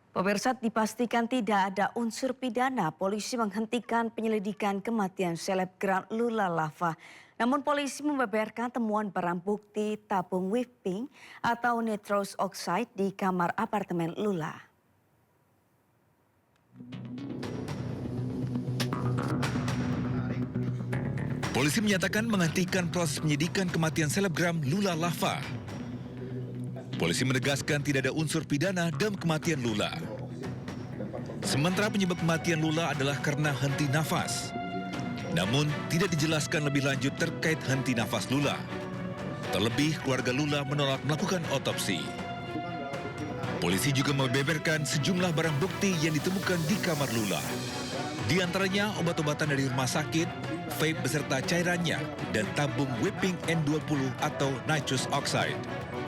Pemirsa, dipastikan tidak ada unsur pidana, polisi menghentikan penyelidikan kematian selebgram Lula Lava. Namun polisi membeberkan temuan barang bukti tabung whipping atau nitrous oxide di kamar apartemen Lula. Polisi menyatakan menghentikan proses penyidikan kematian selebgram Lula Lava. Polisi menegaskan tidak ada unsur pidana dalam kematian Lula. Sementara penyebab kematian Lula adalah karena henti nafas. Namun tidak dijelaskan lebih lanjut terkait henti nafas Lula. Terlebih keluarga Lula menolak melakukan otopsi. Polisi juga membeberkan sejumlah barang bukti yang ditemukan di kamar Lula. Di antaranya obat-obatan dari rumah sakit, vape beserta cairannya, dan tabung whipping N20 atau nitrous oxide.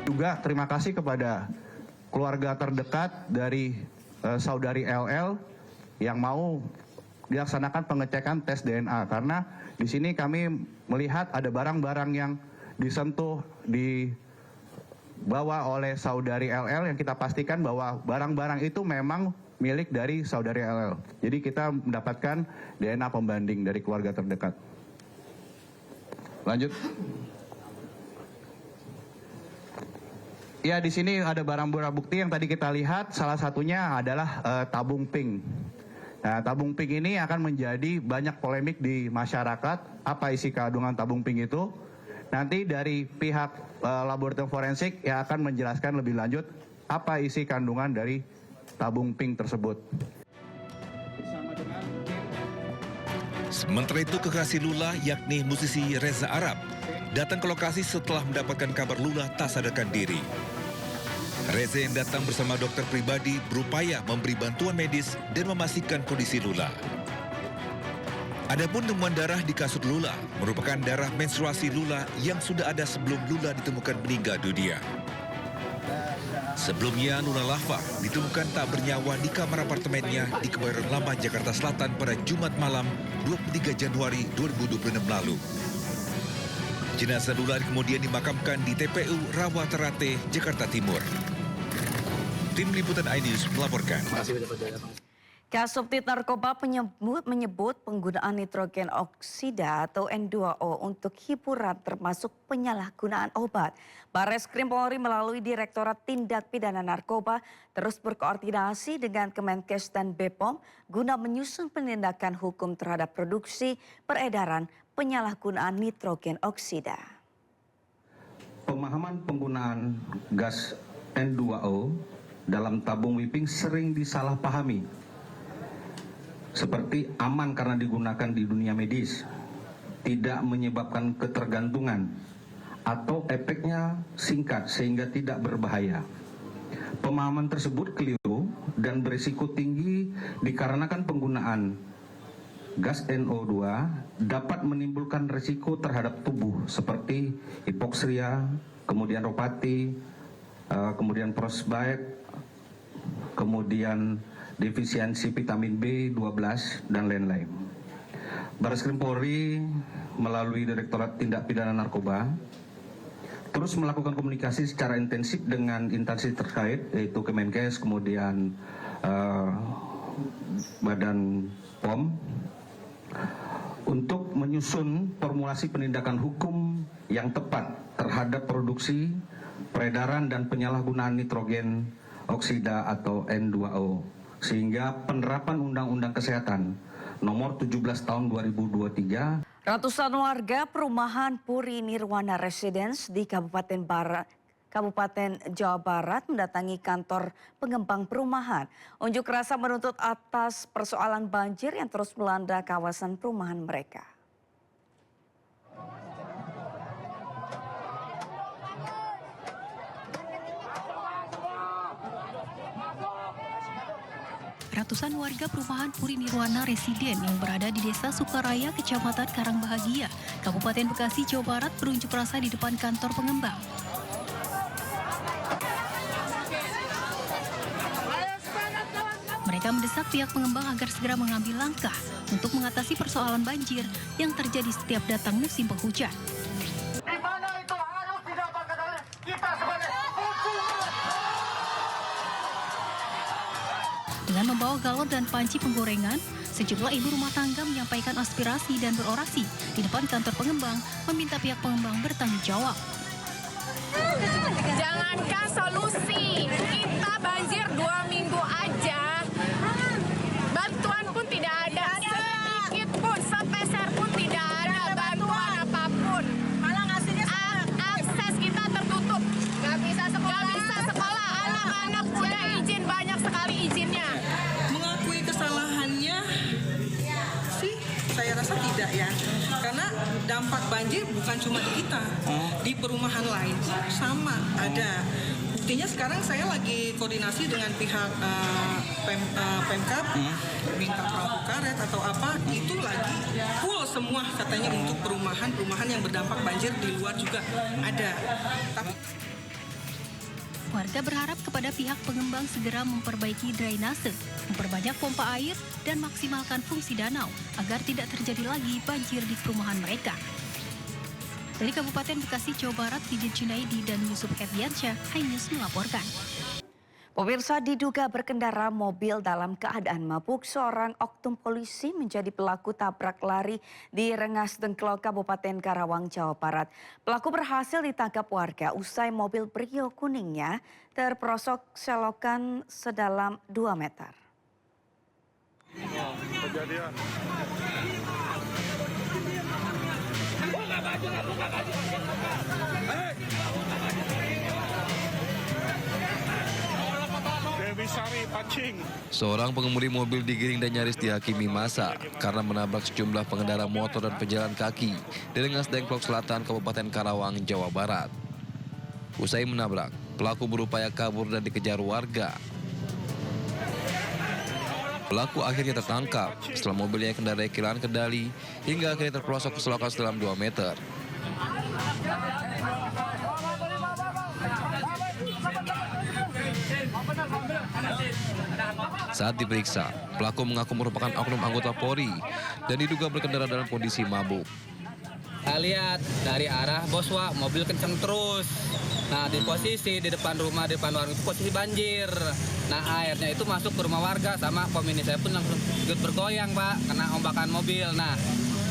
Juga terima kasih kepada keluarga terdekat dari saudari LL yang mau dilaksanakan pengecekan tes DNA, karena di sini kami melihat ada barang-barang yang disentuh, dibawa oleh saudari LL yang kita pastikan bahwa barang-barang itu memang milik dari saudari LL. Jadi kita mendapatkan DNA pembanding dari keluarga terdekat. Lanjut. Ya, di sini ada barang-barang bukti yang tadi kita lihat, salah satunya adalah tabung pink. Nah, tabung pink ini akan menjadi banyak polemik di masyarakat. Apa isi kandungan tabung pink itu? Nanti dari pihak laboratorium forensik yang akan menjelaskan lebih lanjut apa isi kandungan dari tabung pink tersebut. Sementara itu kekasih Lula yakni musisi Reza Arab datang ke lokasi setelah mendapatkan kabar Lula tak sadarkan diri. Reza yang datang bersama dokter pribadi berupaya memberi bantuan medis dan memastikan kondisi Lula. Adapun temuan darah di kasur Lula merupakan darah menstruasi Lula yang sudah ada sebelum Lula ditemukan meninggal dunia. Sebelumnya Lula Lava ditemukan tak bernyawa di kamar apartemennya di Kebayoran Lama, Jakarta Selatan pada Jumat malam 23 Januari 2026 lalu. Jenazah Lula kemudian dimakamkan di TPU Rawa Terate, Jakarta Timur. Tim Liputan iNews melaporkan. Kasubdit Narkoba menyebut penggunaan nitrogen oksida atau N2O untuk hiburan termasuk penyalahgunaan obat. Barreskrim Polri melalui Direktorat Tindak Pidana Narkoba terus berkoordinasi dengan Kemenkes dan BPOM guna menyusun penindakan hukum terhadap produksi, peredaran, penyalahgunaan nitrogen oksida. Pemahaman penggunaan gas N2O dalam tabung whipping sering disalahpahami. Seperti aman karena digunakan di dunia medis, tidak menyebabkan ketergantungan, atau efeknya singkat sehingga tidak berbahaya. Pemahaman tersebut keliru dan berisiko tinggi dikarenakan penggunaan gas NO2 dapat menimbulkan risiko terhadap tubuh seperti hipoksia, kemudian ropati, kemudian frostbite, kemudian defisiensi vitamin B12 dan lain-lain. Barreskrim Polri melalui Direktorat Tindak Pidana Narkoba terus melakukan komunikasi secara intensif dengan instansi terkait yaitu Kemenkes, kemudian Badan POM untuk menyusun formulasi penindakan hukum yang tepat terhadap produksi, peredaran dan penyalahgunaan nitrogen oksida atau N2O, sehingga penerapan Undang-Undang Kesehatan Nomor 17 Tahun 2023. Ratusan warga perumahan Puri Nirwana Residence di Kabupaten Jawa Barat mendatangi kantor pengembang perumahan. Unjuk rasa menuntut atas persoalan banjir yang terus melanda kawasan perumahan mereka. Ratusan warga perumahan Puri Nirwana Residen yang berada di Desa Sukaraya, Kecamatan Karangbahagia, Kabupaten Bekasi, Jawa Barat berunjuk rasa di depan kantor pengembang. Mereka mendesak pihak pengembang agar segera mengambil langkah untuk mengatasi persoalan banjir yang terjadi setiap datang musim penghujan. Di mana itu harus didapatkan oleh kita sebagai konsumen. Dengan membawa galon dan panci penggorengan, sejumlah ibu rumah tangga menyampaikan aspirasi dan berorasi di depan kantor pengembang, meminta pihak pengembang bertanggung jawab. Jangankan solusi, kita banjir 2 minggu aja, bantuan pun tidak ada, sedikit pun, sepeser pun tidak ada bantuan apapun. Malah ngasihnya akses kita tertutup, nggak bisa sekolah, anak-anak udah izin, banyak sekali izinnya. Mengakui kesalahannya sih saya rasa tidak ya, karena dampak banjir bukan cuma di kita, di perumahan lain sama ada. Buktinya sekarang saya lagi koordinasi dengan pihak Pemkab, minta perahu karet atau apa, itu lagi full semua katanya untuk perumahan yang berdampak banjir di luar juga ada. Tapi Warga berharap kepada pihak pengembang segera memperbaiki drainase, memperbanyak pompa air, dan maksimalkan fungsi danau agar tidak terjadi lagi banjir di perumahan mereka. Dari Kabupaten Bekasi, Jawa Barat, Didin Junaidi dan Yusuf Herdiansyah, iNews melaporkan. Pemirsa, diduga berkendara mobil dalam keadaan mabuk, seorang oknum polisi menjadi pelaku tabrak lari di Rengas Dengklok, Kabupaten Karawang, Jawa Barat. Pelaku berhasil ditangkap warga usai mobil Brio kuningnya terperosok selokan sedalam 2 meter. Seorang pengemudi mobil digiring dan nyaris dihakimi massa karena menabrak sejumlah pengendara motor dan pejalan kaki di Rengas Dengklok Selatan, Kabupaten Karawang, Jawa Barat. Usai menabrak, pelaku berupaya kabur dan dikejar warga. Pelaku akhirnya tertangkap setelah mobilnya kendarai kehilangan kendali hingga akhirnya terperosok ke selokan sedalam 2 meter. Saat diperiksa, pelaku mengaku merupakan oknum anggota Polri dan diduga berkendara dalam kondisi mabuk. Saya lihat dari arah Boswa, mobil kenceng terus. Nah, di posisi di depan rumah, di depan warung itu posisi banjir. Nah, airnya itu masuk ke rumah warga, sama pemini saya pun langsung ikut bergoyang, Pak, kena ombakan mobil. Nah,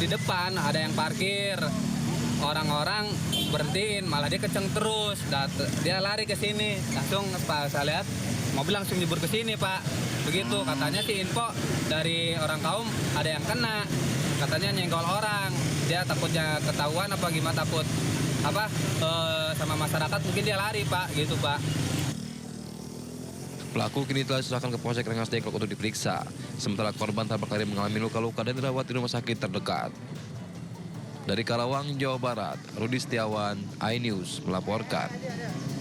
di depan ada yang parkir. Orang-orang berhentiin, malah dia kenceng terus. Dia lari ke sini. Langsung pas saya lihat, mobil langsung nyebur ke sini, Pak. Begitu, katanya sih info dari orang kaum ada yang kena. Katanya nyenggol orang. Dia takutnya ketahuan apa gimana, takut sama masyarakat, mungkin dia lari, Pak, gitu, Pak. Pelaku kini telah diserahkan ke Polsek Rengas Dengklok untuk diperiksa. Sementara korban tabrak lari mengalami luka-luka dan dirawat di rumah sakit terdekat. Dari Karawang, Jawa Barat, Rudi Setiawan, iNews melaporkan.